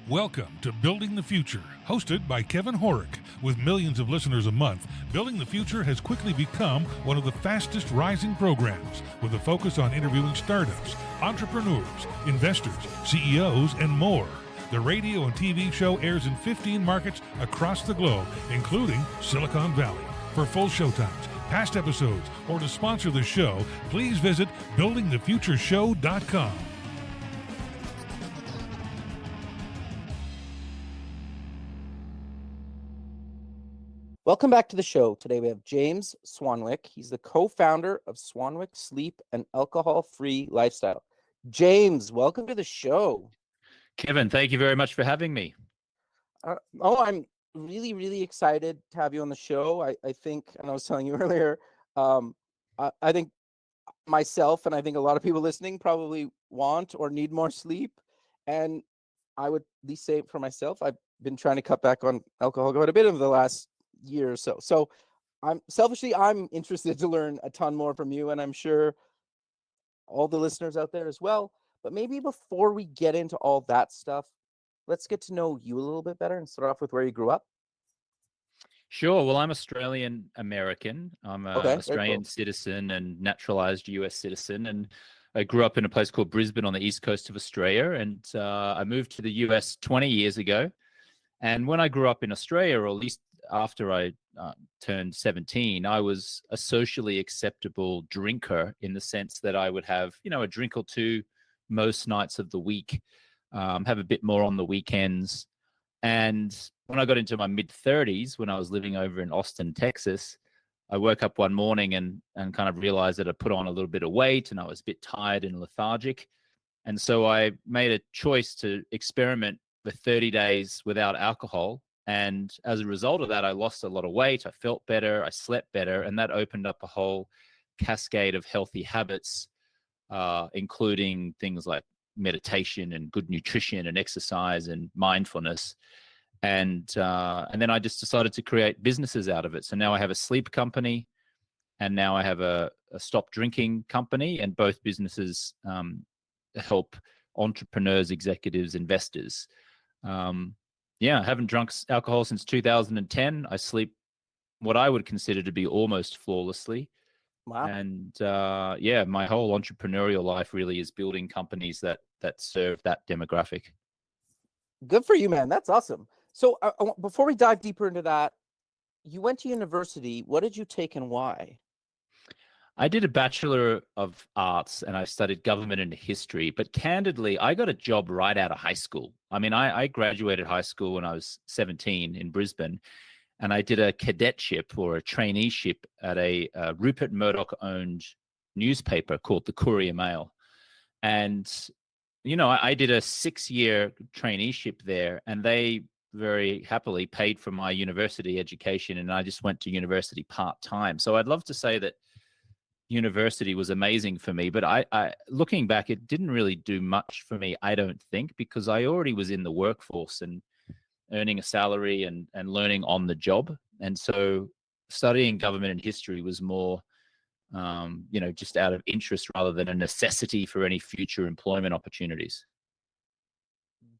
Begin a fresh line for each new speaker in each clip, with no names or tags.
Welcome to Building the Future, hosted by Kevin Horick. With millions of listeners a month, Building the Future has quickly become one of the fastest rising programs, with a focus on interviewing startups, entrepreneurs, investors, CEOs, and more. The radio and TV show airs in 15 markets across the globe, including Silicon Valley. For full showtimes, past episodes, or to sponsor the show, please visit buildingthefutureshow.com.
Welcome back to the show. Today we have James Swanwick. He's the co-founder of Swanwick Sleep, an alcohol-free lifestyle. James, welcome to the show.
Kevin, thank you very much for having me.
I'm really excited to have you on the show. I think, and I was telling you earlier, I think myself and I think a lot of people listening probably want or need more sleep. And I would at least say for myself, I've been trying to cut back on alcohol quite a bit over the last year or so. So I'm interested to learn a ton more from you, and I'm sure all the listeners out there as well. But maybe before we get into all that stuff, let's get to know you a little bit better and start off with where you grew up.
Sure. Well, I'm Australian American. I'm an Australian
cool.
citizen and naturalized US citizen. And I grew up in a place called Brisbane on the east coast of Australia. And I moved to the US 20 years ago. And when I grew up in Australia, or at least after I turned 17, I was a socially acceptable drinker in the sense that I would have, a drink or two most nights of the week, have a bit more on the weekends. And when I got into my mid-30s, when I was living over in Austin, Texas, I woke up one morning and kind of realized that I put on a little bit of weight and I was a bit tired and lethargic. And so I made a choice to experiment with 30 days without alcohol. And as a result of that, I lost a lot of weight. I felt better. I slept better. And that opened up a whole cascade of healthy habits, including things like meditation and good nutrition and exercise and mindfulness. And then I just decided to create businesses out of it. So now I have a sleep company, and now I have a stop drinking company, and both businesses help entrepreneurs, executives, investors. I haven't drunk alcohol since 2010. I sleep what I would consider to be almost flawlessly.
Wow.
And my whole entrepreneurial life really is building companies that serve that demographic.
Good for you, man. That's awesome. So before we dive deeper into that, you went to university. What did you take and why?
I did a Bachelor of Arts and I studied government and history, but candidly, I got a job right out of high school. I mean, I graduated high school when I was 17 in Brisbane, and I did a cadetship or a traineeship at a Rupert Murdoch-owned newspaper called the Courier Mail. And, I did a 6-year traineeship there, and they very happily paid for my university education, and I just went to university part-time. So I'd love to say that university was amazing for me, but I looking back, it didn't really do much for me, I don't think, because I already was in the workforce and earning a salary and learning on the job. And so studying government and history was more, just out of interest rather than a necessity for any future employment opportunities.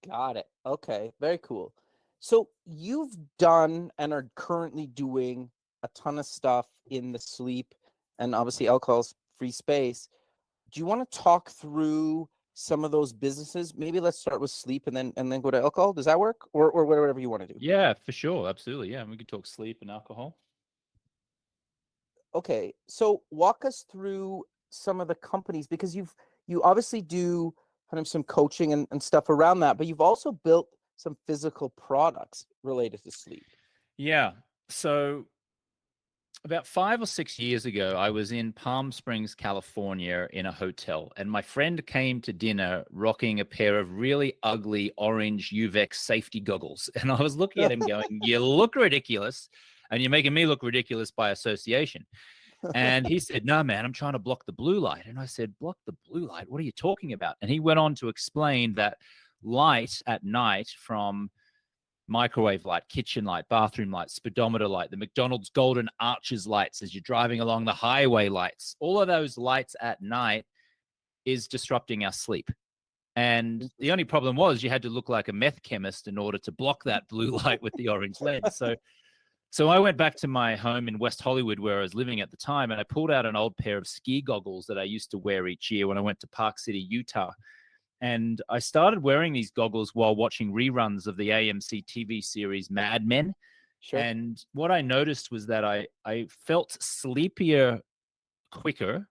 Got it. Okay. Very cool. So you've done and are currently doing a ton of stuff in the sleep and obviously alcohol-free space. Do you want to talk through some of those businesses? Maybe let's start with sleep and then go to alcohol. Does that work? Or whatever you want to do?
Yeah, for sure. Absolutely. Yeah. We could talk sleep and alcohol.
Okay. So walk us through some of the companies, because you obviously do kind of some coaching and stuff around that, but you've also built some physical products related to sleep.
Yeah. So about 5 or 6 years ago, I was in Palm Springs, California in a hotel, and my friend came to dinner rocking a pair of really ugly orange Uvex safety goggles. And I was looking at him going, you look ridiculous, and you're making me look ridiculous by association. And he said, no, man, I'm trying to block the blue light. And I said, block the blue light? What are you talking about? And he went on to explain that light at night from microwave light, kitchen light, bathroom light, speedometer light, the McDonald's golden arches lights as you're driving along the highway lights, all of those lights at night is disrupting our sleep. And the only problem was you had to look like a meth chemist in order to block that blue light with the orange lens. So I went back to my home in West Hollywood where I was living at the time, and I pulled out an old pair of ski goggles that I used to wear each year when I went to Park City, Utah. And I started wearing these goggles while watching reruns of the AMC TV series Mad Men.
Sure.
And what I noticed was that I felt sleepier quicker.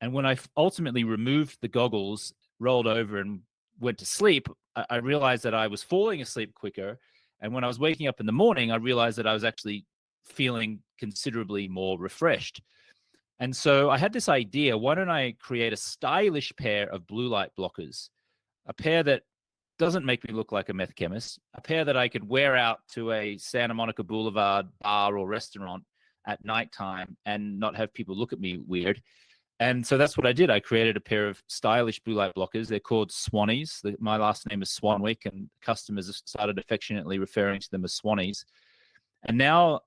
And when I ultimately removed the goggles, rolled over and went to sleep, I realized that I was falling asleep quicker. And when I was waking up in the morning, I realized that I was actually feeling considerably more refreshed. And so I had this idea, why don't I create a stylish pair of blue light blockers, a pair that doesn't make me look like a meth chemist, a pair that I could wear out to a Santa Monica Boulevard bar or restaurant at nighttime and not have people look at me weird. And so that's what I did. I created a pair of stylish blue light blockers. They're called Swannies. My last name is Swanwick, and customers have started affectionately referring to them as Swannies. And now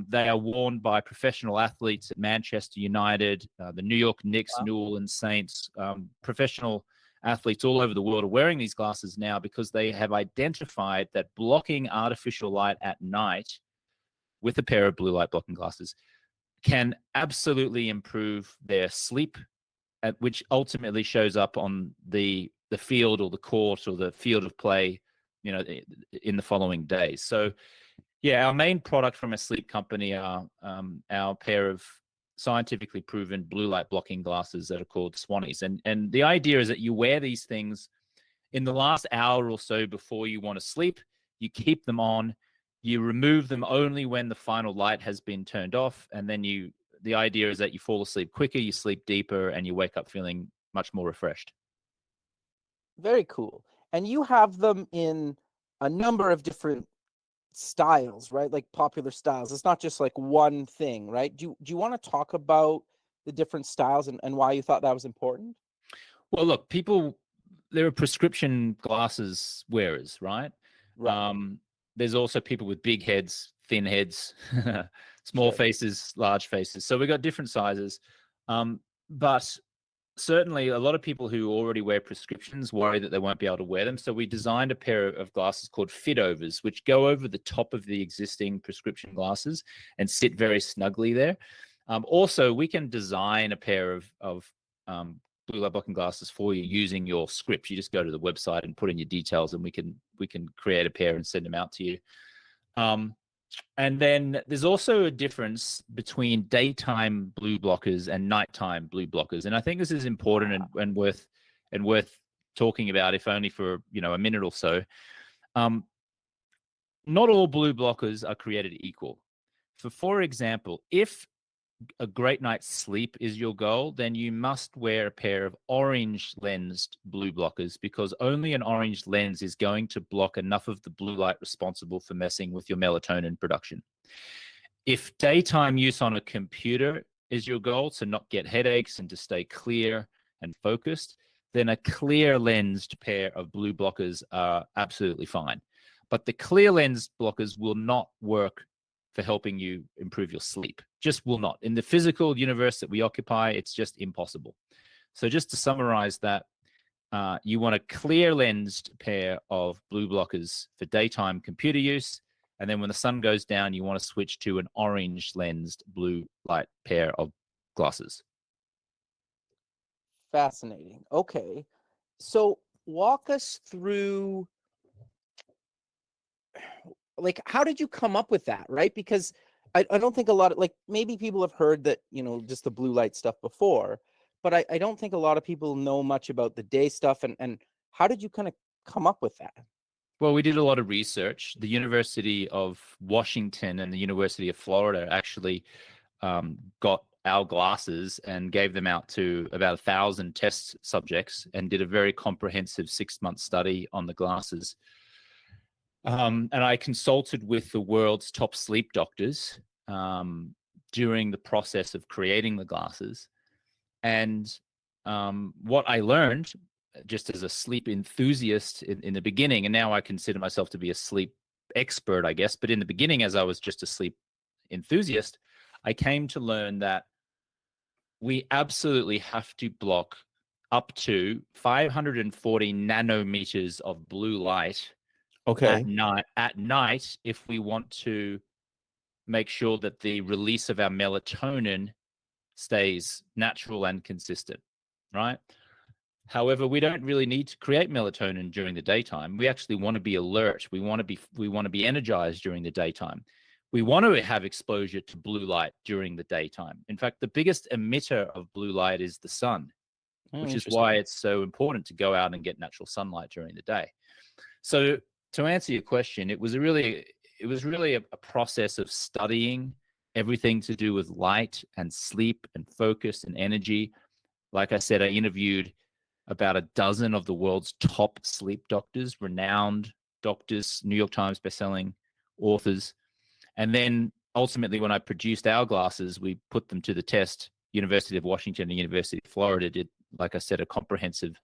they are worn by professional athletes at Manchester United, the New York Knicks, New Orleans Saints. Professional athletes all over the world are wearing these glasses now because they have identified that blocking artificial light at night with a pair of blue light blocking glasses can absolutely improve their sleep, which ultimately shows up on the field or the court or the field of play, in the following days. So, yeah, our main product from a sleep company are our pair of scientifically proven blue light blocking glasses that are called Swannies. And the idea is that you wear these things in the last hour or so before you want to sleep. You keep them on. You remove them only when the final light has been turned off. And then the idea is that you fall asleep quicker, you sleep deeper, and you wake up feeling much more refreshed.
Very cool. And you have them in a number of different styles, right? Like popular styles. It's not just like one thing, right? Do you want to talk about the different styles and why you thought that was important?
Well, look, there are prescription glasses wearers, right?
Right.
There's also people with big heads, thin heads, small
Sure.
faces, large faces. So we've got different sizes. But certainly a lot of people who already wear prescriptions worry that they won't be able to wear them. So we designed a pair of glasses called fit overs, which go over the top of the existing prescription glasses and sit very snugly there. Also, we can design a pair of blue light blocking glasses for you using your script. You just go to the website and put in your details, and we can create a pair and send them out to you. And then there's also a difference between daytime blue blockers and nighttime blue blockers. And I think this is important and worth talking about, if only for a minute or so. Not all blue blockers are created equal. For example, if a great night's sleep is your goal, then you must wear a pair of orange lensed blue blockers, because only an orange lens is going to block enough of the blue light responsible for messing with your melatonin production. If daytime use on a computer is your goal, to not get headaches and to stay clear and focused, then a clear lensed pair of blue blockers are absolutely fine. But the clear lens blockers will not work for helping you improve your sleep. Just will not. In the physical universe that we occupy, it's just impossible. So just to summarize that, you want a clear lensed pair of blue blockers for daytime computer use. And then when the sun goes down, you want to switch to an orange lensed blue light pair of glasses.
Fascinating. Okay. So walk us through, like, how did you come up with that, right? Because I don't think a lot of, like, maybe people have heard that, just the blue light stuff before, but I don't think a lot of people know much about the day stuff. And how did you kind of come up with that?
Well, we did a lot of research. The University of Washington and the University of Florida actually got our glasses and gave them out to about 1,000 test subjects and did a very comprehensive 6-month study on the glasses. And I consulted with the world's top sleep doctors during the process of creating the glasses. And what I learned, just as a sleep enthusiast in the beginning, and now I consider myself to be a sleep expert, I guess, but in the beginning, as I was just a sleep enthusiast, I came to learn that we absolutely have to block up to 540 nanometers of blue light
Okay.
at night if we want to make sure that the release of our melatonin stays natural and consistent, right? However, we don't really need to create melatonin during the daytime. We actually want to be alert. We want to be energized during the daytime. We want to have exposure to blue light during the daytime. In fact, the biggest emitter of blue light is the sun, which is why it's so important to go out and get natural sunlight during the day. So to answer your question, it was really a process of studying everything to do with light and sleep and focus and energy. Like I said, I interviewed about a dozen of the world's top sleep doctors, renowned doctors, New York Times bestselling authors. And then ultimately, when I produced our glasses, we put them to the test. University of Washington and University of Florida did, like I said, a comprehensive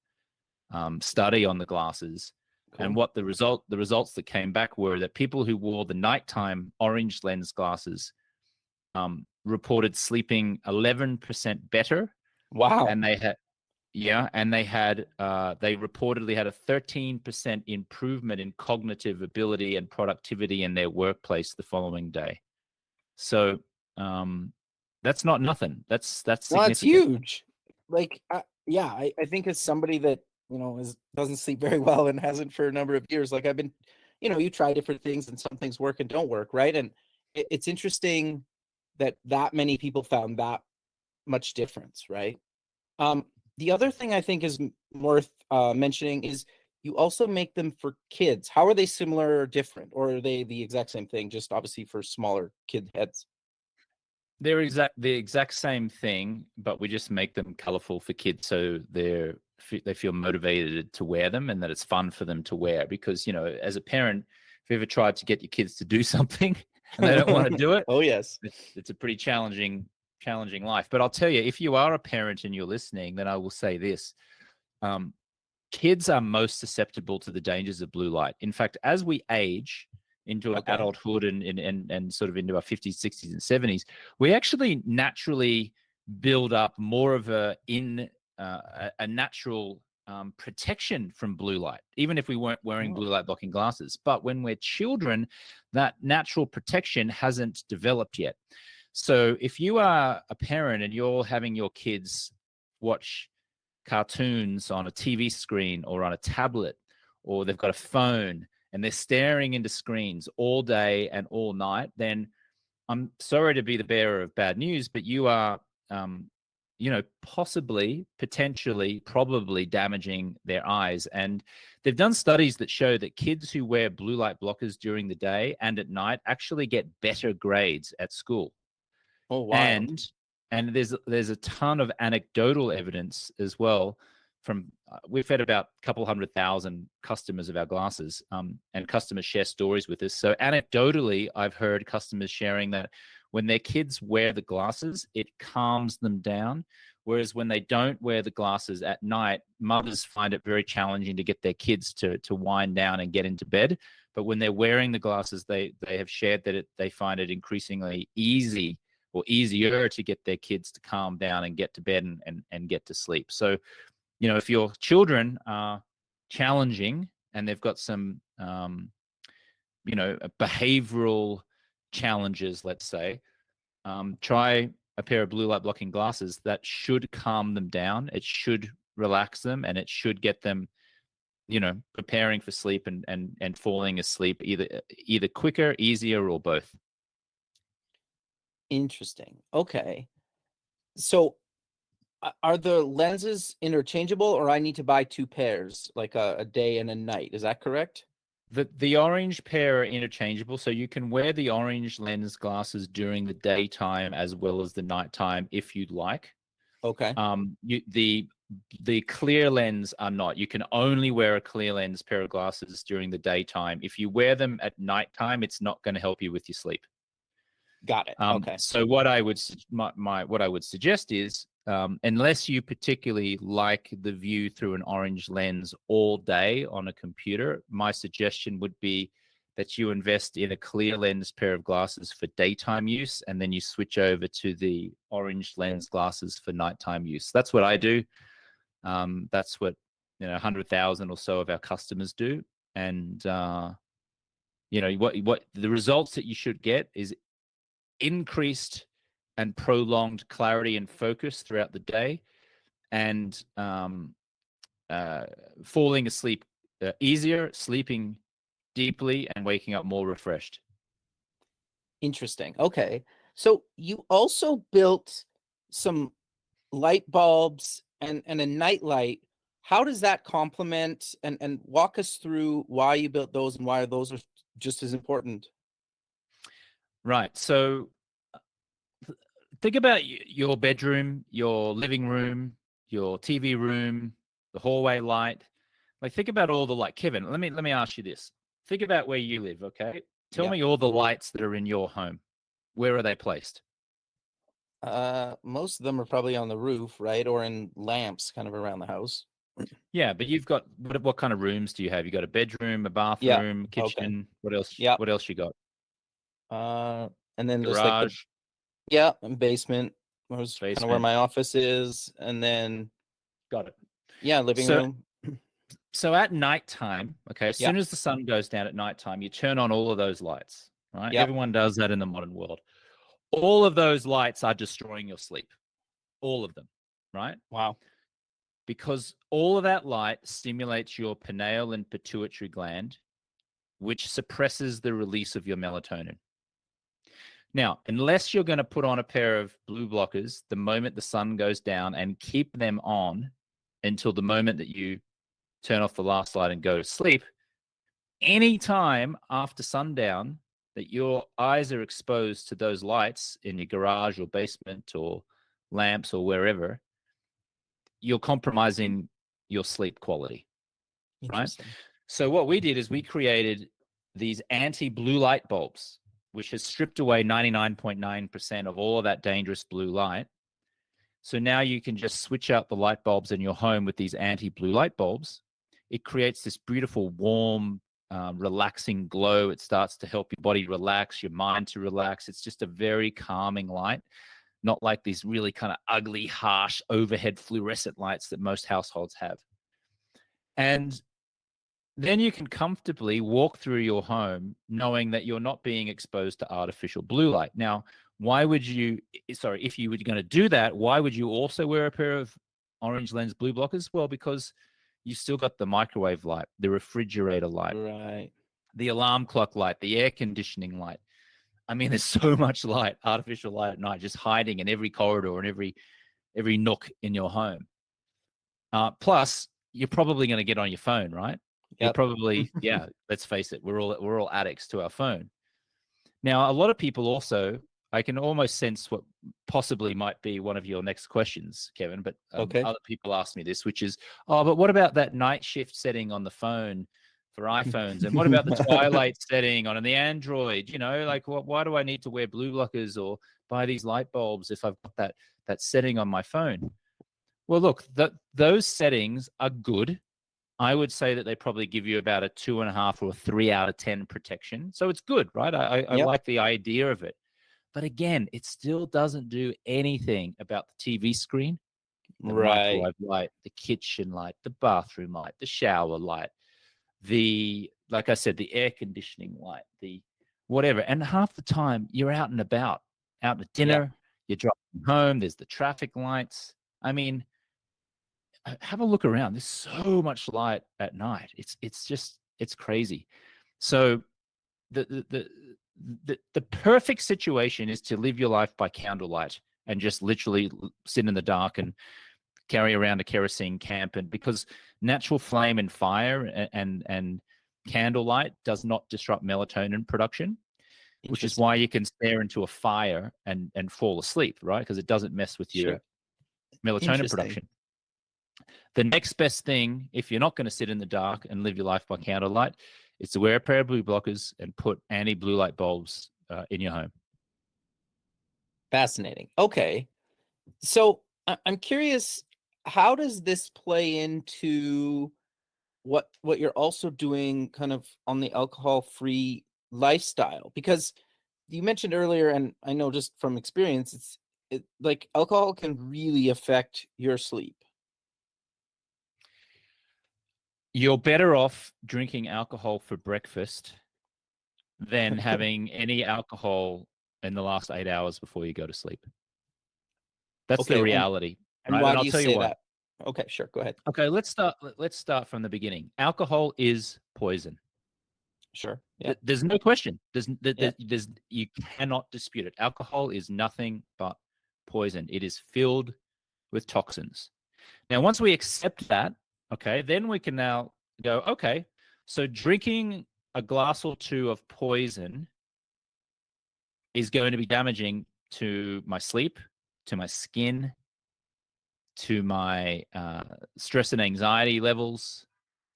study on the glasses. Cool. And what the results that came back were that people who wore the nighttime orange lens glasses reported sleeping 11% better.
Wow.
And they reportedly had a 13% improvement in cognitive ability and productivity in their workplace the following day. So that's not nothing. That's significant.
Well, that's huge. Like, I think as somebody that, doesn't sleep very well and hasn't for a number of years, like I've been, you try different things and some things work and don't work, right? And it's interesting that many people found that much difference, right? The other thing I think is worth mentioning is you also make them for kids. How are they similar or different? Or are they the exact same thing, just obviously for smaller kid heads?
They're the exact same thing, but we just make them colorful for kids so they feel motivated to wear them and that it's fun for them to wear. Because, as a parent, if you ever tried to get your kids to do something and they don't want to do it,
oh yes,
it's a pretty challenging life. But I'll tell you, if you are a parent and you're listening, then I will say this. Kids are most susceptible to the dangers of blue light. In fact, as we age into adulthood and sort of into our 50s, 60s, and 70s, we actually naturally build up more of a natural protection from blue light, even if we weren't wearing blue light blocking glasses. But when we're children, that natural protection hasn't developed yet. So if you are a parent and you're having your kids watch cartoons on a TV screen or on a tablet, or they've got a phone and they're staring into screens all day and all night, then I'm sorry to be the bearer of bad news, but you are, possibly, potentially, probably damaging their eyes. And they've done studies that show that kids who wear blue light blockers during the day and at night actually get better grades at school.
Oh, wow.
And there's a ton of anecdotal evidence as well from we've had about a couple 100,000 customers of our glasses, and customers share stories with us. So anecdotally, I've heard customers sharing that when their kids wear the glasses, it calms them down. Whereas when they don't wear the glasses at night, mothers find it very challenging to get their kids to wind down and get into bed. But when they're wearing the glasses, they have shared that they find it increasingly easy or easier to get their kids to calm down and get to bed and get to sleep. So, if your children are challenging and they've got some, behavioral challenges, let's say, try a pair of blue light blocking glasses that should calm them down. It should relax them, and it should get them, preparing for sleep and falling asleep either quicker, easier, or both.
Interesting. Okay. So are the lenses interchangeable, or I need to buy two pairs, like a day and a night? Is that correct?
The orange pair are interchangeable, so you can wear the orange lens glasses during the daytime as well as the nighttime if you'd like.
Okay.
The clear lens are not. You can only wear a clear lens pair of glasses during the daytime. If you wear them at nighttime, it's not going to help you with your sleep.
Got it. Okay.
So what I would suggest is, unless you particularly like the view through an orange lens all day on a computer, my suggestion would be that you invest in a clear lens pair of glasses for daytime use, and then you switch over to the orange lens glasses for nighttime use. That's what I do. That's what 100,000 or so of our customers do, and what the results that you should get is increased and prolonged clarity and focus throughout the day, and falling asleep easier, sleeping deeply, and waking up more refreshed.
Interesting. Okay. So you also built some light bulbs and a night light. How does that complement, and walk us through why you built those and why those are just as important?
Right. So think about your bedroom, your living room, your TV room, the hallway light. Like, think about all the light. Kevin, let me ask you this. Think about where you live, okay? Tell
Yeah.
me all the lights that are in your home. Where are they placed?
Most of them are probably on the roof, right? Or in lamps kind of around the house.
Yeah, but you've got what kind of rooms do you have? You got a bedroom, a
Yeah.
bathroom,
Okay.
kitchen. What else?
Yeah.
What else you got?
And then just like
Garage,
and basement was kind of where
basement.
my office is. And then,
Got it.
living
So
room.
so at nighttime, okay, as
Yeah.
soon as the sun goes down at nighttime, you turn on all of those lights, right?
Yeah.
Everyone does that in the modern world. All of those lights are destroying your sleep. All of them, right?
Wow.
Because all of that light stimulates your pineal and pituitary gland, which suppresses the release of your melatonin. Now, unless you're going to put on a pair of blue blockers the moment the sun goes down and keep them on until the moment that you turn off the last light and go to sleep, any time after sundown that your eyes are exposed to those lights in your garage or basement or lamps or wherever, you're compromising your sleep quality, right?
Interesting.
So what we did is we created these anti-blue light bulbs, which has stripped away 99.9% of all of that dangerous blue light. So now you can just switch out the light bulbs in your home with these anti-blue light bulbs. It creates this beautiful, warm, relaxing glow. It starts to help your body relax, your mind to relax. It's just a very calming light, not like these really kind of ugly, harsh overhead fluorescent lights that most households have. And then you can comfortably walk through your home knowing that you're not being exposed to artificial blue light. Now, why would you, if you were going to do that, why would you also wear a pair of orange lens blue blockers? Well, because you've still got the microwave light, the refrigerator light,
Right.
the alarm clock light, the air conditioning light. I mean, there's so much light, artificial light at night, just hiding in every corridor and every nook in your home. Plus, you're probably going to get on your phone, right? You're
Yep.
probably, yeah, let's face it, we're all addicts to our phone. Now, a lot of people also, I can almost sense what possibly might be one of your next questions, Kevin, but
Okay.
other people ask me this, which is, oh, but what about that night shift setting on the phone for iPhones? And what about the twilight setting on the Android? Like, why do I need to wear blue blockers or buy these light bulbs if I've got that setting on my phone? Well, look, those settings are good. I would say that they probably give you about a 2.5 or 3 out of 10 protection. So it's good, right? I
Yep.
like the idea of it. But again, it still doesn't do anything about the TV screen, the
Right.
microwave light, the kitchen light, the bathroom light, the shower light, like I said, the air conditioning light, the whatever. And half the time you're out and about, out at dinner, you're driving home, there's the traffic lights. I mean, have a look around. There's so much light at night. It's crazy. So the perfect situation is to live your life by candlelight and just literally sit in the dark and carry around a kerosene camp. And because natural flame and fire and candlelight does not disrupt melatonin production, which is why you can stare into a fire and fall asleep, right? Because it doesn't mess with your melatonin production. The next best thing, if you're not going to sit in the dark and live your life by candlelight, is to wear a pair of blue blockers and put anti-blue light bulbs in your home.
Fascinating. Okay. So I'm curious, how does this play into what you're also doing kind of on the alcohol-free lifestyle? Because you mentioned earlier, and I know just from experience, like alcohol can really affect your sleep.
You're better off drinking alcohol for breakfast than having any alcohol in the last 8 hours before you go to sleep. That's the
Okay,
reality,
and
right?
why
And
do
I'll
you
tell you
say
why.
that? Okay, sure, go ahead.
Okay, let's start from the beginning. Alcohol is poison.
Sure. Yeah.
There's no question.
Yeah.
You cannot dispute it. Alcohol is nothing but poison. It is filled with toxins. Now, once we accept that, okay, then we can now go, okay, so drinking a glass or two of poison is going to be damaging to my sleep, to my skin, to my stress and anxiety levels,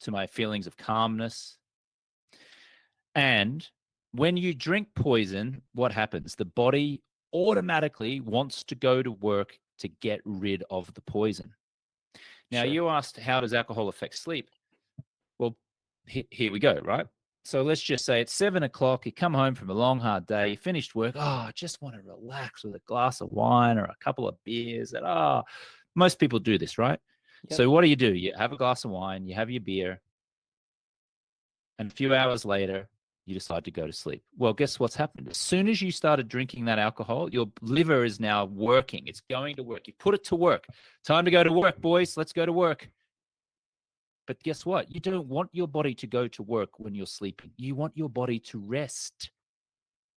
to my feelings of calmness. And when you drink poison, what happens? The body automatically wants to go to work to get rid of the poison. Now,
Sure.
you asked, how does alcohol affect sleep? Well, here we go, right? So let's just say it's 7 o'clock. You come home from a long, hard day. You finished work. Oh, I just want to relax with a glass of wine or a couple of beers. And most people do this, right?
Yep.
So what do? You have a glass of wine, you have your beer, and a few hours later, you decide to go to sleep. Well, guess what's happened? As soon as you started drinking that alcohol, your liver is now working. It's going to work. You put it to work. Time to go to work, boys. Let's go to work. But guess what? You don't want your body to go to work when you're sleeping. You want your body to rest.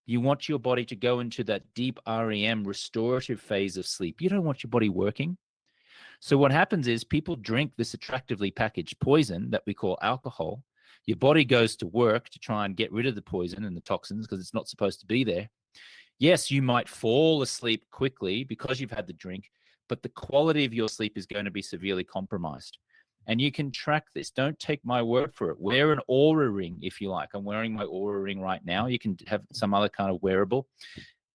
You want your body to go into that deep REM restorative phase of sleep. You don't want your body working. So what happens is people drink this attractively packaged poison that we call alcohol. Your body goes to work to try and get rid of the poison and the toxins because it's not supposed to be there. Yes, you might fall asleep quickly because you've had the drink, but the quality of your sleep is going to be severely compromised. And you can track this. Don't take my word for it. Wear an Oura ring if you like. I'm wearing my Oura ring right now. You can have some other kind of wearable.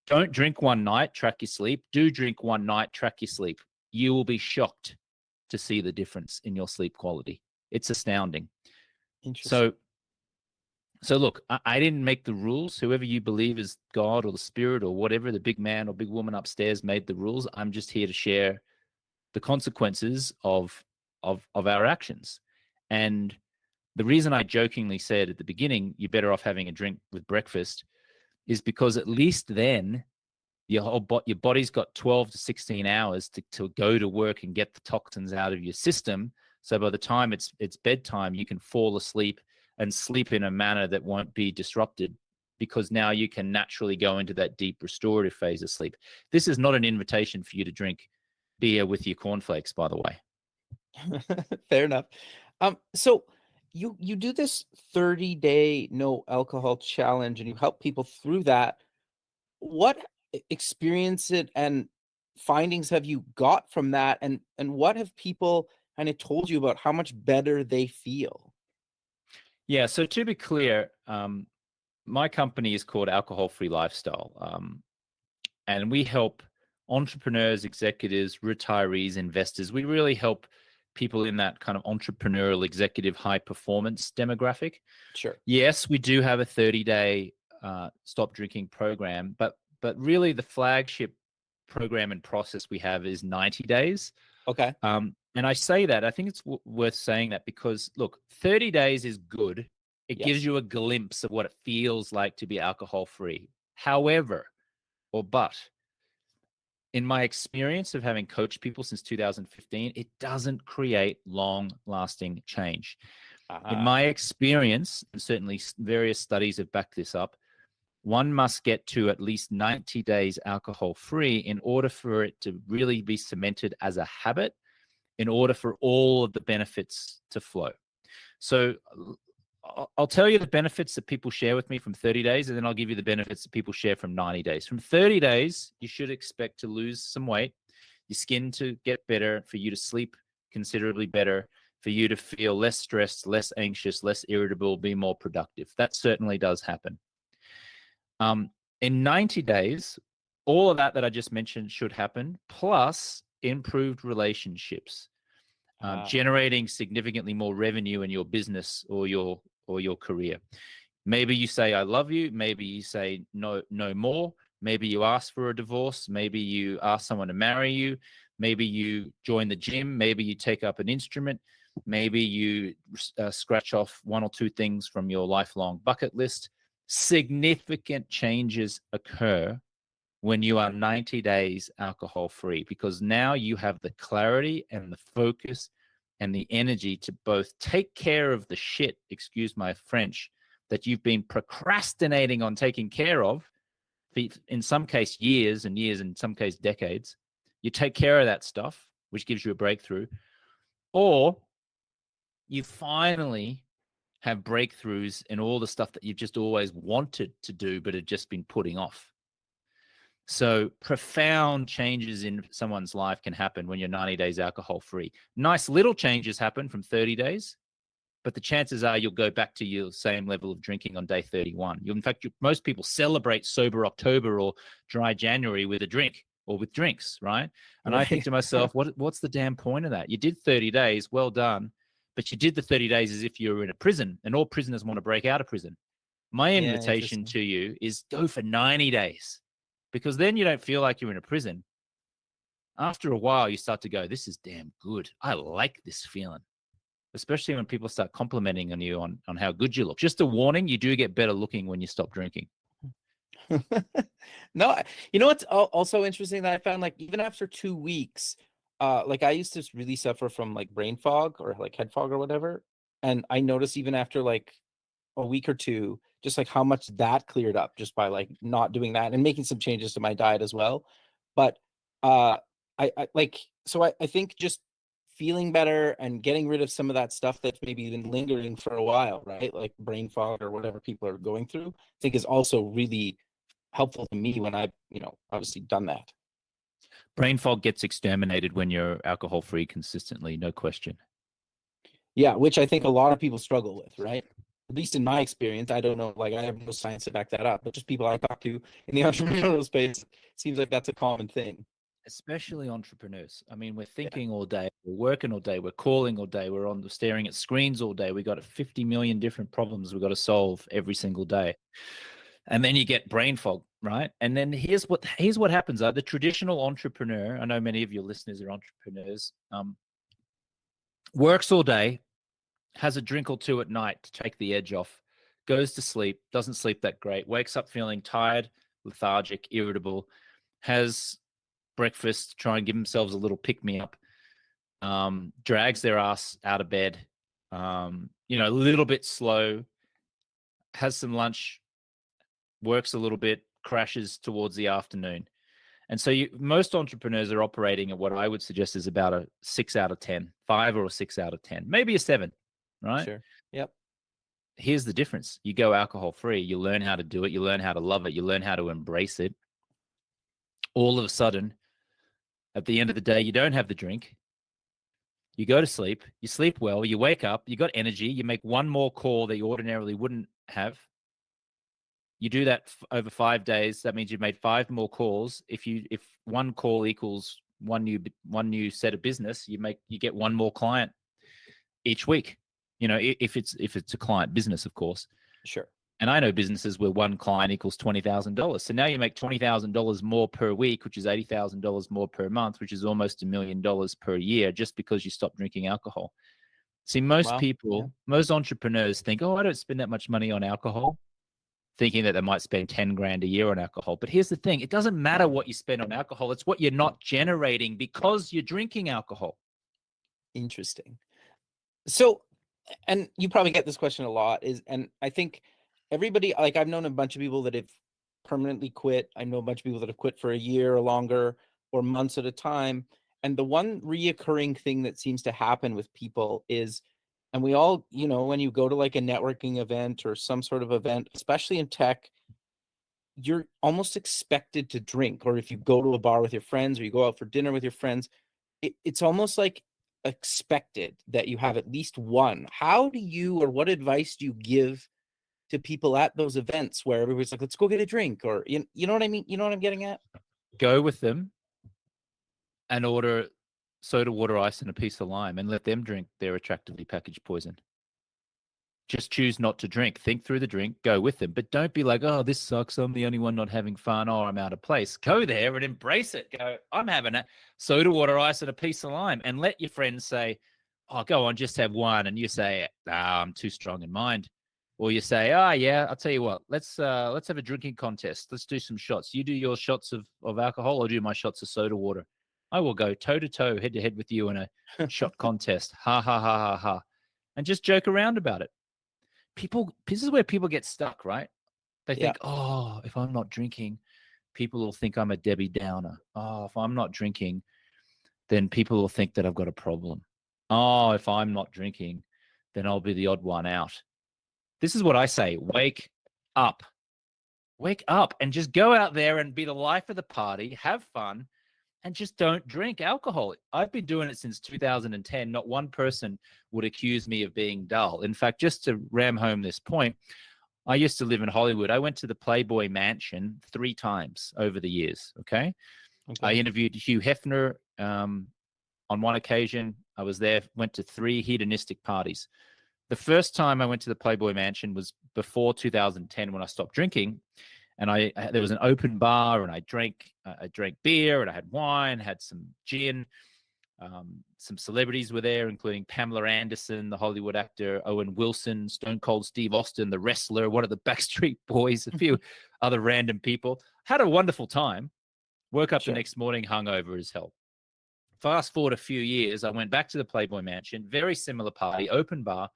Don't drink one night, track your sleep. Do drink one night, track your sleep. You will be shocked to see the difference in your sleep quality. It's astounding.
Interesting.
So look, I didn't make the rules. Whoever you believe is God or the spirit or whatever, the big man or big woman upstairs made the rules. I'm just here to share the consequences of our actions. And the reason I jokingly said at the beginning, you're better off having a drink with breakfast, is because at least then your body's got 12 to 16 hours to go to work and get the toxins out of your system. So by the time it's bedtime, you can fall asleep and sleep in a manner that won't be disrupted, because now you can naturally go into that deep restorative phase of sleep. This is not an invitation for you to drink beer with your cornflakes, by the way.
Fair enough. So you do this 30-day no alcohol challenge and you help people through that. What experience and findings have you got from that, and what have people kind of told you about how much better they feel?
Yeah, so to be clear, my company is called Alcohol Free Lifestyle, and we help entrepreneurs, executives, retirees, investors. We really help people in that kind of entrepreneurial, executive, high performance demographic.
Sure.
Yes, we do have a 30-day stop drinking program, but really the flagship program and process we have is 90 days.
Okay.
And I say that, I think it's worth saying that because, look, 30 days is good. It
Yes.
gives you a glimpse of what it feels like to be alcohol free. However, but in my experience of having coached people since 2015, it doesn't create long-lasting change. In my experience, and certainly various studies have backed this up, one must get to at least 90 days alcohol-free in order for it to really be cemented as a habit, in order for all of the benefits to flow. So I'll tell you the benefits that people share with me from 30 days, and then I'll give you the benefits that people share from 90 days. From 30 days, you should expect to lose some weight, your skin to get better, for you to sleep considerably better, for you to feel less stressed, less anxious, less irritable, be more productive. That certainly does happen. In 90 days, all of that I just mentioned should happen, plus improved relationships, generating significantly more revenue in your business or your career. Maybe you say, I love you. Maybe you say, no more. Maybe you ask for a divorce. Maybe you ask someone to marry you. Maybe you join the gym. Maybe you take up an instrument. Maybe you scratch off one or two things from your lifelong bucket list. Significant changes occur when you are 90 days alcohol free, because now you have the clarity and the focus and the energy to both take care of the shit, excuse my French, that you've been procrastinating on taking care of for, in some case, years and years, in some case, decades. You take care of that stuff, which gives you a breakthrough, or you finally have breakthroughs in all the stuff that you've just always wanted to do, but had just been putting off. So profound changes in someone's life can happen when you're 90 days alcohol free. Nice little changes happen from 30 days, but the chances are you'll go back to your same level of drinking on day 31. In fact, most people celebrate sober October or dry January with a drink or with drinks, right? And I think to myself, what's the damn point of that? You did 30 days, well done, but you did the 30 days as if you were in a prison, and all prisoners want to break out of prison. My invitation to you is go for 90 days. Because then you don't feel like you're in a prison. After a while, you start to go, this is damn good. I like this feeling. Especially when people start complimenting on you on how good you look. Just a warning, you do get better looking when you stop drinking.
No, you know what's also interesting that I found, like, even after 2 weeks, like I used to really suffer from like brain fog or like head fog or whatever. And I noticed even after like a week or two, just like how much that cleared up just by like not doing that and making some changes to my diet as well. But I like, so I think just feeling better and getting rid of some of that stuff that's maybe been lingering for a while, right? Like brain fog or whatever people are going through, I think is also really helpful to me when I've, obviously done that.
Brain fog gets exterminated when you're alcohol free consistently, no question.
Yeah, which I think a lot of people struggle with, right? At least in my experience. I don't know, like I have no science to back that up, but just people I talk to in the entrepreneurial space, it seems like that's a common thing.
Especially entrepreneurs. I mean, we're thinking all day, we're working all day, we're calling all day, we're staring at screens all day. We got 50 million different problems we've got to solve every single day. And then you get brain fog, right? And then here's what happens. The traditional entrepreneur, I know many of your listeners are entrepreneurs, works all day, has a drink or two at night to take the edge off, goes to sleep, doesn't sleep that great, wakes up feeling tired, lethargic, irritable, has breakfast, try and give themselves a little pick-me-up, drags their ass out of bed, a little bit slow, has some lunch, works a little bit, crashes towards the afternoon. And so most entrepreneurs are operating at what I would suggest is about a 6 out of 10, 5 or a 6 out of 10, maybe a 7, right?
Sure. Yep.
Here's the difference. You go alcohol free, you learn how to do it, you learn how to love it, you learn how to embrace it. All of a sudden, at the end of the day, you don't have the drink. You go to sleep, you sleep well, you wake up, you got energy, you make one more call that you ordinarily wouldn't have. You do that over 5 days. That means you've made 5 more calls. If one call equals one new set of business, you get one more client each week. If it's a client business, of course.
Sure.
And I know businesses where one client equals $20,000. So now you make $20,000 more per week, which is $80,000 more per month, which is almost $1 million per year, just because you stop drinking alcohol. See, most entrepreneurs think, oh, I don't spend that much money on alcohol, thinking that they might spend 10 grand a year on alcohol. But here's the thing. It doesn't matter what you spend on alcohol. It's what you're not generating because you're drinking alcohol.
Interesting. So, and you probably get this question a lot, and I think everybody, like I've known a bunch of people that have permanently quit. I know a bunch of people that have quit for a year or longer or months at a time. And the one reoccurring thing that seems to happen with people is, and we all, when you go to like a networking event or some sort of event, especially in tech, you're almost expected to drink. Or if you go to a bar with your friends or you go out for dinner with your friends, it's almost like expected that you have at least one. How do you, or what advice do you give to people at those events where everybody's like, let's go get a drink, or you know what I mean? You know what I'm getting at?
Go with them and order soda, water, ice, and a piece of lime, and let them drink their attractively packaged poison. Just choose not to drink. Think through the drink, go with them. But don't be like, oh, this sucks, I'm the only one not having fun, or I'm out of place. Go there and embrace it. Go, I'm having a soda, water, ice, and a piece of lime. And let your friends say, oh, go on, just have one. And you say, I'm too strong in mind. Or you say, oh, yeah, I'll tell you what, let's have a drinking contest. Let's do some shots. You do your shots of alcohol, I'll do my shots of soda water. I will go toe to toe, head to head with you in a shot contest. Ha, ha, ha, ha, ha. And just joke around about it. This is where people get stuck, right? They think, oh, if I'm not drinking, people will think I'm a Debbie Downer. Oh, if I'm not drinking, then people will think that I've got a problem. Oh, if I'm not drinking, then I'll be the odd one out. This is what I say. Wake up. Wake up and just go out there and be the life of the party, have fun, and just don't drink alcohol. I've been doing it since 2010. Not one person would accuse me of being dull. In fact, just to ram home this point, I used to live in Hollywood. I went to the Playboy Mansion 3 times over the years, okay? I interviewed Hugh Hefner on one occasion. I was there, went to 3 hedonistic parties. The first time I went to the Playboy Mansion was before 2010 when I stopped drinking. And there was an open bar, and I drank beer, and I had wine, had some gin. Some celebrities were there, including Pamela Anderson, the Hollywood actor, Owen Wilson, Stone Cold Steve Austin, the wrestler, one of the Backstreet Boys, a few other random people. Had a wonderful time. Woke up the next morning hungover as hell. Fast forward a few years, I went back to the Playboy Mansion, very similar party, open bar,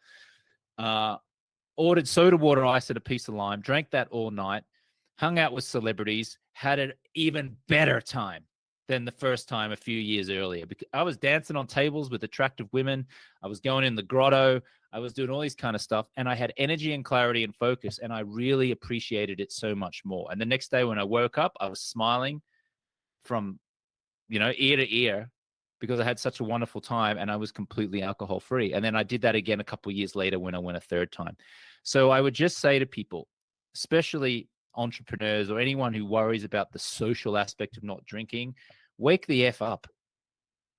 ordered soda water ice and a piece of lime, drank that all night, hung out with celebrities, had an even better time than the first time a few years earlier. Because I was dancing on tables with attractive women. I was going in the grotto. I was doing all these kind of stuff. And I had energy and clarity and focus. And I really appreciated it so much more. And the next day when I woke up, I was smiling from, ear to ear because I had such a wonderful time and I was completely alcohol free. And then I did that again a couple of years later when I went a third time. So I would just say to people, especially entrepreneurs or anyone who worries about the social aspect of not drinking, wake the F up.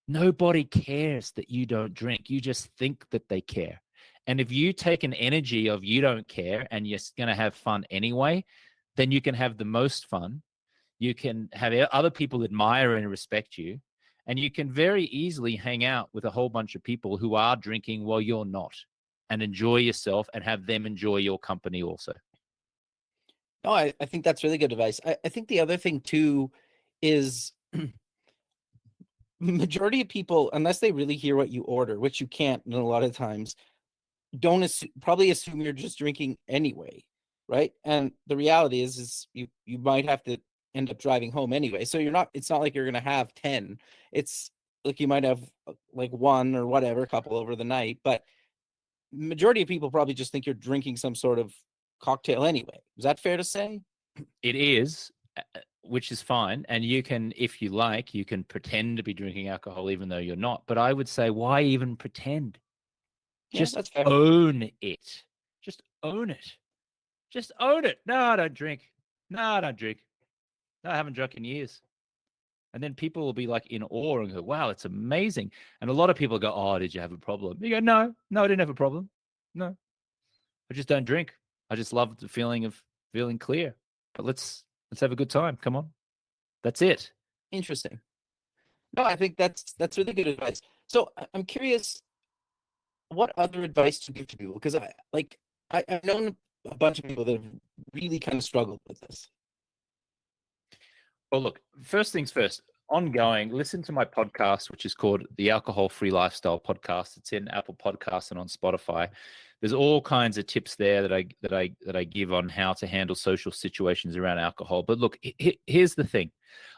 Nobody cares that you don't drink. You just think that they care. And if you take an energy of you don't care and you're going to have fun anyway, then you can have the most fun. You can have other people admire and respect you. And you can very easily hang out with a whole bunch of people who are drinking while you're not and enjoy yourself and have them enjoy your company also.
No, I think that's really good advice. I think the other thing too is majority of people, unless they really hear what you order, which you can't a lot of times, probably assume you're just drinking anyway, right? And the reality is you might have to end up driving home anyway. So it's not like you're going to have 10. It's like you might have like 1 or whatever, couple over the night. But majority of people probably just think you're drinking some sort of cocktail anyway. Is that fair to say?
It is, which is fine. And you can, if you like, you can pretend to be drinking alcohol even though you're not. But I would say, why even pretend? Just own it. Just own it. Just own it. No, I don't drink. No, I don't drink. No, I haven't drunk in years. And then people will be like in awe and go, wow, it's amazing. And a lot of people go, oh, did you have a problem? You go, no, I didn't have a problem. No, I just don't drink. I just love the feeling of feeling clear. But let's have a good time. Come on. That's it.
Interesting. No, I think that's really good advice. So I'm curious, what other advice to give to people? Because I've known a bunch of people that have really kind of struggled with this.
Well, look, first things first, ongoing, listen to my podcast, which is called the Alcohol Free Lifestyle Podcast. It's in Apple Podcasts and on Spotify. There's all kinds of tips there that I give on how to handle social situations around alcohol. But look, here's the thing.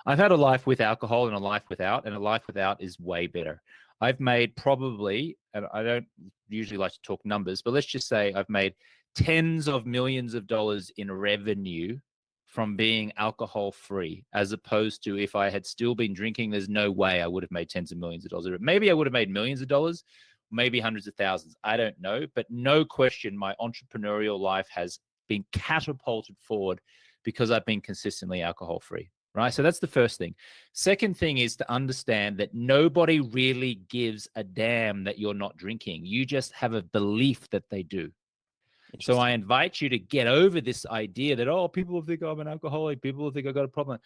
I've had a life with alcohol and a life without, and a life without is way better. I've made probably, and I don't usually like to talk numbers, but let's just say I've made tens of millions of dollars in revenue from being alcohol free, as opposed to if I had still been drinking, there's no way I would have made tens of millions of dollars. Maybe I would have made millions of dollars, maybe hundreds of thousands. I don't know. But no question, my entrepreneurial life has been catapulted forward because I've been consistently alcohol free. Right. So that's the first thing. Second thing is to understand that nobody really gives a damn that you're not drinking. You just have a belief that they do. So I invite you to get over this idea that, oh, people will think I'm an alcoholic. People will think I've got a problem.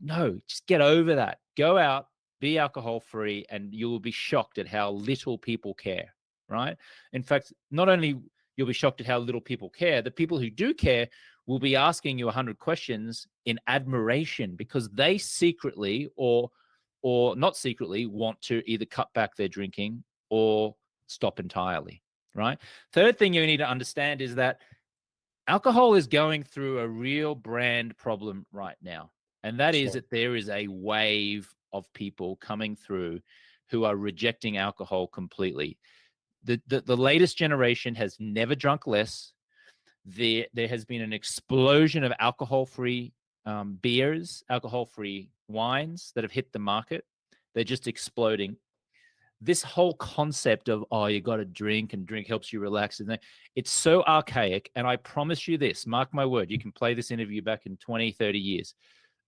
No, just get over that. Go out, be alcohol free, and you will be shocked at how little people care, right? In fact, not only you'll be shocked at how little people care, the people who do care will be asking you 100 questions in admiration because they secretly or not secretly want to either cut back their drinking or stop entirely, right? Third thing you need to understand is that alcohol is going through a real brand problem right now. And that is that there is a wave of people coming through who are rejecting alcohol completely. The latest generation has never drunk less. There has been an explosion of alcohol-free beers, alcohol-free wines that have hit the market. They're just exploding. This whole concept of, oh, you got to drink and drink helps you relax, and it's so archaic. And I promise you this, mark my word, you can play this interview back in 20, 30 years.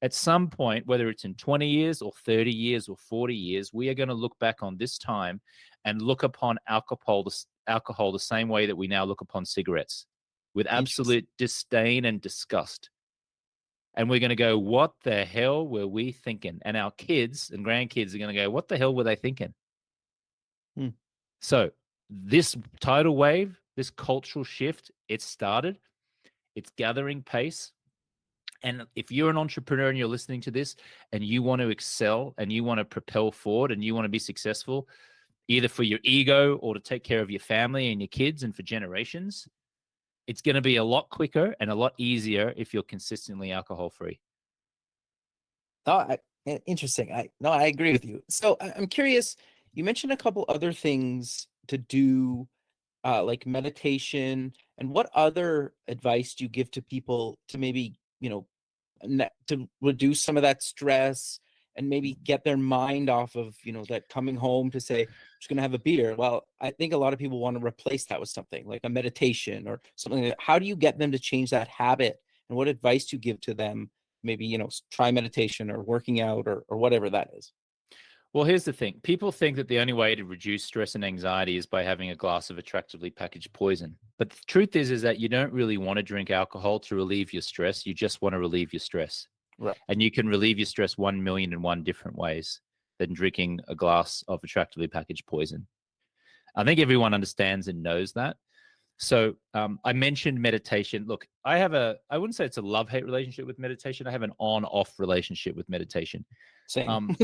At some point, whether it's in 20 years or 30 years or 40 years, we are going to look back on this time and look upon alcohol the same way that we now look upon cigarettes, with absolute disdain and disgust. And we're going to go, what the hell were we thinking? And our kids and grandkids are going to go, what the hell were they thinking? So this tidal wave, this cultural shift, it started. It's gathering pace. And if you're an entrepreneur and you're listening to this and you want to excel and you want to propel forward and you want to be successful, either for your ego or to take care of your family and your kids and for generations, it's going to be a lot quicker and a lot easier if you're consistently alcohol free.
Oh, interesting. I agree with you. So I'm curious, you mentioned a couple other things to do, like meditation, and what other advice do you give to people to maybe, to reduce some of that stress and maybe get their mind off of, that coming home to say, I'm just going to have a beer. Well, I think a lot of people want to replace that with something like a meditation or something like that. How do you get them to change that habit? And what advice do you give to them? Maybe, try meditation or working out or whatever that is.
Well, here's the thing. People think that the only way to reduce stress and anxiety is by having a glass of attractively packaged poison. But the truth is that you don't really want to drink alcohol to relieve your stress. You just want to relieve your stress.
Right.
And you can relieve your stress 1,000,001 different ways than drinking a glass of attractively packaged poison. I think everyone understands and knows that. So I mentioned meditation. Look, I wouldn't say it's a love-hate relationship with meditation. I have an on-off relationship with meditation.
Same.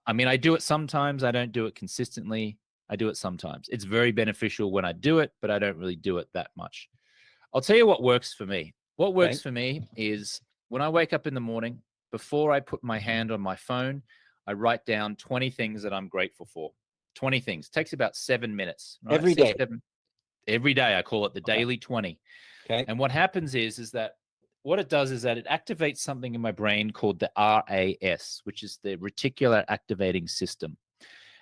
I mean, I do it sometimes. I don't do it consistently. I do it sometimes. It's very beneficial when I do it, but I don't really do it that much. I'll tell you what works for me. What works for me is when I wake up in the morning, before I put my hand on my phone, I write down 20 things that I'm grateful for. 20 things. It takes about 7 minutes. Right?
Every day.
Every day. I call it the daily 20.
Okay.
And what happens is that what it does is that it activates something in my brain called the RAS, which is the reticular activating system.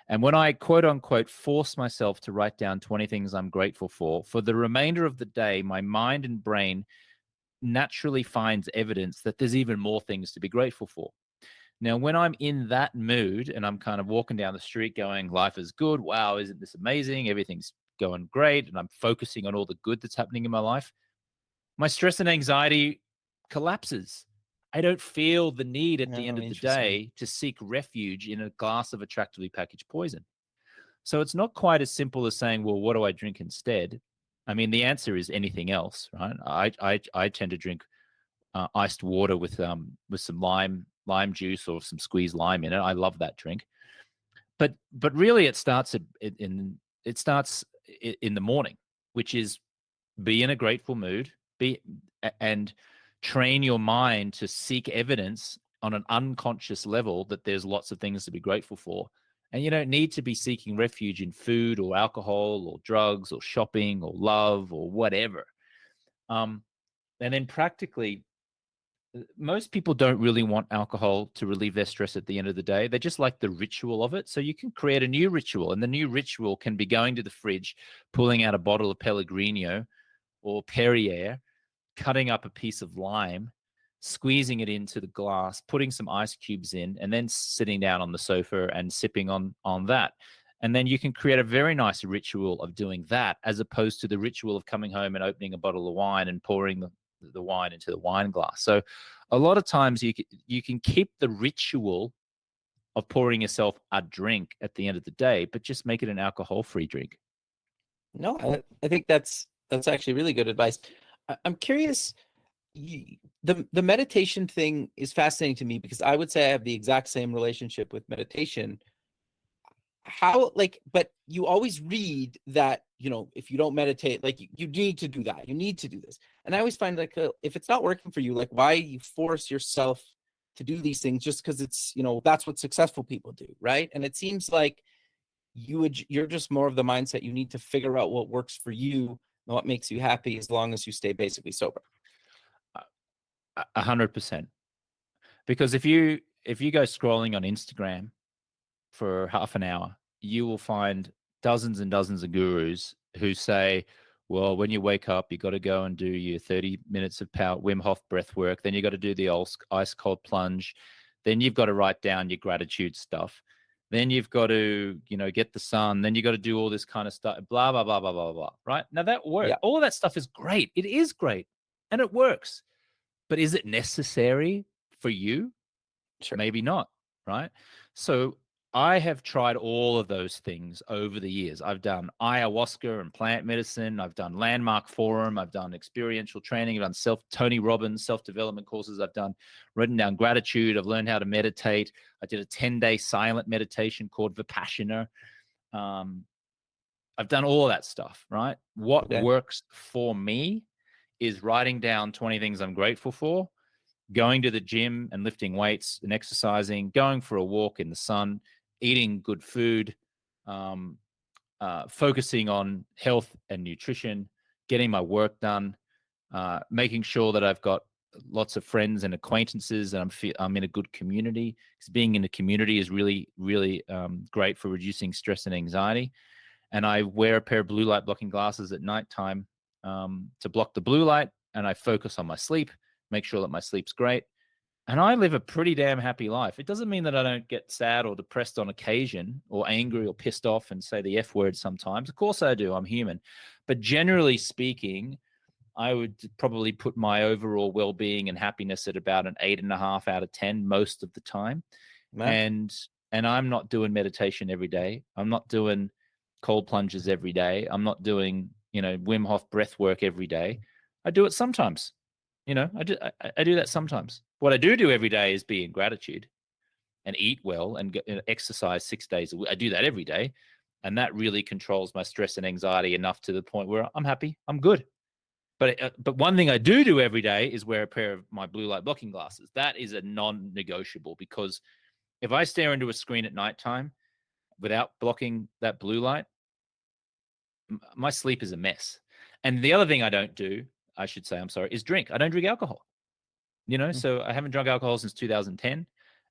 And when I quote unquote force myself to write down 20 things I'm grateful for the remainder of the day, my mind and brain naturally finds evidence that there's even more things to be grateful for. Now, when I'm in that mood and I'm kind of walking down the street going, life is good. Wow, isn't this amazing? Everything's going great. And I'm focusing on all the good that's happening in my life. My stress and anxiety collapses. I don't feel the need at the end of the day to seek refuge in a glass of attractively packaged poison. So it's not quite as simple as saying, well, what do I drink instead? I mean, the answer is anything else, right? I tend to drink iced water with some lime juice or some squeezed lime in it. I love that drink. But really, it starts in the morning, which is be in a grateful mood, and train your mind to seek evidence on an unconscious level that there's lots of things to be grateful for. And you don't need to be seeking refuge in food or alcohol or drugs or shopping or love or whatever. And then practically, most people don't really want alcohol to relieve their stress at the end of the day. They just like the ritual of it. So you can create a new ritual, and the new ritual can be going to the fridge, pulling out a bottle of Pellegrino or Perrier, cutting up a piece of lime, squeezing it into the glass, putting some ice cubes in, and then sitting down on the sofa and sipping on that. And then you can create a very nice ritual of doing that, as opposed to the ritual of coming home and opening a bottle of wine and pouring the wine into the wine glass. So a lot of times you can keep the ritual of pouring yourself a drink at the end of the day, but just make it an alcohol-free drink.
No, I think that's actually really good advice. I'm curious. The meditation thing is fascinating to me because I would say I have the exact same relationship with meditation. How, like, but you always read that, if you don't meditate, like you need to do that. You need to do this. And I always find, like, if it's not working for you, like, why you force yourself to do these things just because it's, that's what successful people do, right? And it seems like you're just more of the mindset you need to figure out what works for you and what makes you happy as long as you stay basically sober.
100%. Because if you go scrolling on Instagram for half an hour, you will find dozens and dozens of gurus who say, well, when you wake up, you got to go and do your 30 minutes of power Wim Hof breath work. Then you got to do the ice cold plunge. Then you've got to write down your gratitude stuff. Then you've got to, get the sun. Then you got to do all this kind of stuff, blah, blah, blah, blah, blah, blah. Right? Now that works.
Yeah.
All of that stuff is great. It is great. And it works. But is it necessary for you?
Sure.
Maybe not, right? So I have tried all of those things over the years. I've done ayahuasca and plant medicine. I've done Landmark Forum. I've done experiential training. I've done Tony Robbins self-development courses. I've done written down gratitude. I've learned how to meditate. I did a 10-day silent meditation called Vipassana. I've done all of that stuff, right? What works for me is writing down 20 things I'm grateful for, going to the gym and lifting weights and exercising, going for a walk in the sun, eating good food, focusing on health and nutrition, getting my work done, making sure that I've got lots of friends and acquaintances and I'm in a good community, because being in a community is really, really great for reducing stress and anxiety. And I wear a pair of blue light blocking glasses at nighttime to block the blue light, and I focus on my sleep, make sure that my sleep's great. And I live a pretty damn happy life. It doesn't mean that I don't get sad or depressed on occasion or angry or pissed off and say the F word sometimes. Of course I do. I'm human. But generally speaking, I would probably put my overall well-being and happiness at about an 8.5 out of 10 most of the time. Man. And I'm not doing meditation every day. I'm not doing cold plunges every day. I'm not doing, Wim Hof breath work every day. I do it sometimes. I do that sometimes. What I do every day is be in gratitude and eat well and exercise 6 days a week. I do that every day. And that really controls my stress and anxiety enough to the point where I'm happy. I'm good. But one thing I do every day is wear a pair of my blue light blocking glasses. That is a non-negotiable, because if I stare into a screen at nighttime without blocking that blue light, my sleep is a mess. And the other thing I don't do, is drink. I don't drink alcohol. So I haven't drunk alcohol since 2010,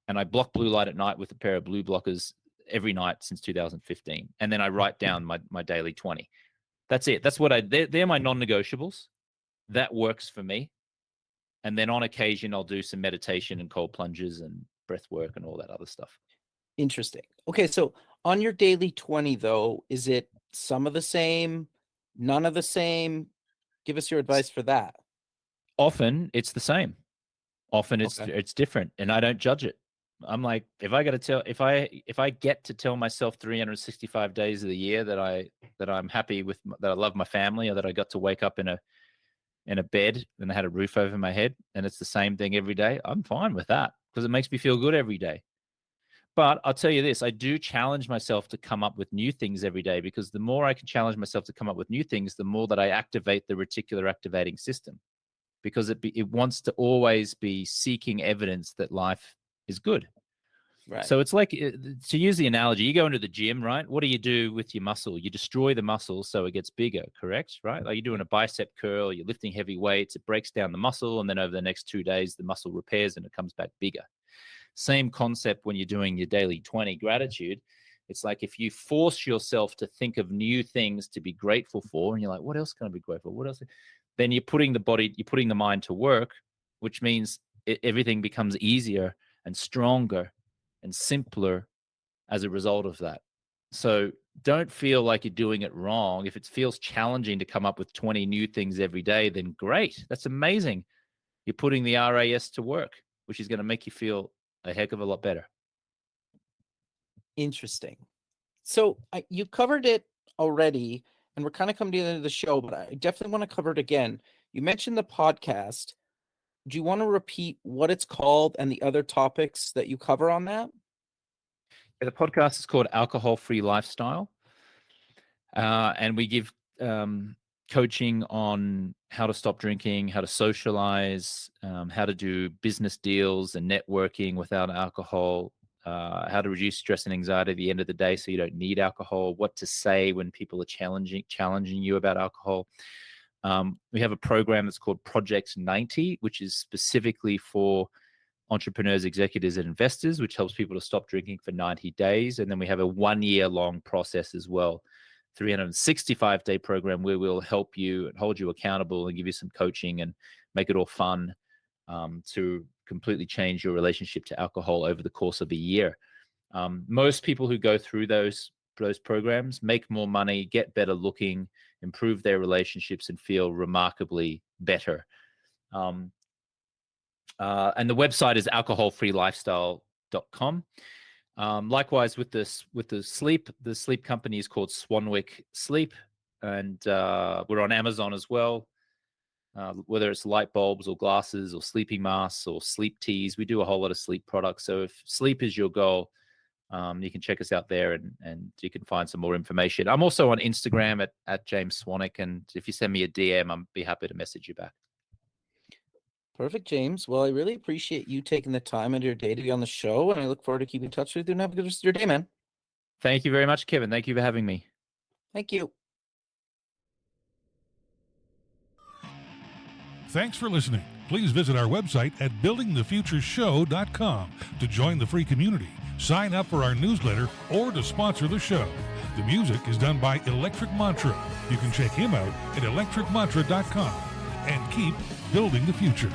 and I block blue light at night with a pair of blue blockers every night since 2015. And then I write down my daily 20. That's it. That's what they're my non-negotiables. That works for me. And then on occasion, I'll do some meditation and cold plunges and breath work and all that other stuff.
Interesting. Okay. So on your daily 20 though, is it some of the same, none of the same? Give us your advice for that.
Often it's the same. Often it's different, and I don't judge it. I'm like, if I get to tell myself 365 days of the year that I'm happy with, that I love my family, or that I got to wake up in a bed and I had a roof over my head, and it's the same thing every day, I'm fine with that, because it makes me feel good every day. But I'll tell you this, I do challenge myself to come up with new things every day, because the more I can challenge myself to come up with new things, the more that I activate the reticular activating system, because it wants to always be seeking evidence that life is good.
Right.
So it's like, to use the analogy, you go into the gym, right? What do you do with your muscle? You destroy the muscle so it gets bigger, correct? Right? Like you're doing a bicep curl, you're lifting heavy weights, it breaks down the muscle, and then over the next 2 days, the muscle repairs and it comes back bigger. Same concept when you're doing your daily 20 gratitude. It's like if you force yourself to think of new things to be grateful for, and you're like, what else can I be grateful for? What else? Then you're putting the mind to work, which means everything becomes easier and stronger and simpler as a result of that. So don't feel like you're doing it wrong. If it feels challenging to come up with 20 new things every day, then great. That's amazing. You're putting the RAS to work, which is going to make you feel a heck of a lot better.
Interesting. So you covered it already, and we're kind of coming to the end of the show, but I definitely want to cover it again. You mentioned the podcast. Do you want to repeat what it's called and the other topics that you cover on that?
The podcast is called Alcohol Free Lifestyle. And we give coaching on how to stop drinking, how to socialize, how to do business deals and networking without alcohol, how to reduce stress and anxiety at the end of the day so you don't need alcohol, what to say when people are challenging you about alcohol. We have a program that's called Project 90, which is specifically for entrepreneurs, executives, and investors, which helps people to stop drinking for 90 days. And then we have a 1 year long process as well, 365-day program where we'll help you and hold you accountable and give you some coaching and make it all fun to completely change your relationship to alcohol over the course of a year. Most people who go through those programs make more money, get better looking, improve their relationships, and feel remarkably better. And the website is alcoholfreelifestyle.com. Likewise with the sleep company is called Swanwick Sleep, and we're on Amazon as well. Whether it's light bulbs or glasses or sleeping masks or sleep teas, we do a whole lot of sleep products. So if sleep is your goal, you can check us out there and you can find some more information. I'm also on Instagram at James Swanwick, and if you send me a DM, I'll be happy to message you back.
Perfect, James. Well, I really appreciate you taking the time out of your day to be on the show, and I look forward to keeping in touch with you, and have a good rest of your day, man.
Thank you very much, Kevin. Thank you for having me.
Thank you.
Thanks for listening. Please visit our website at buildingthefutureshow.com to join the free community, sign up for our newsletter, or to sponsor the show. The music is done by Electric Mantra. You can check him out at electricmantra.com and keep building the future.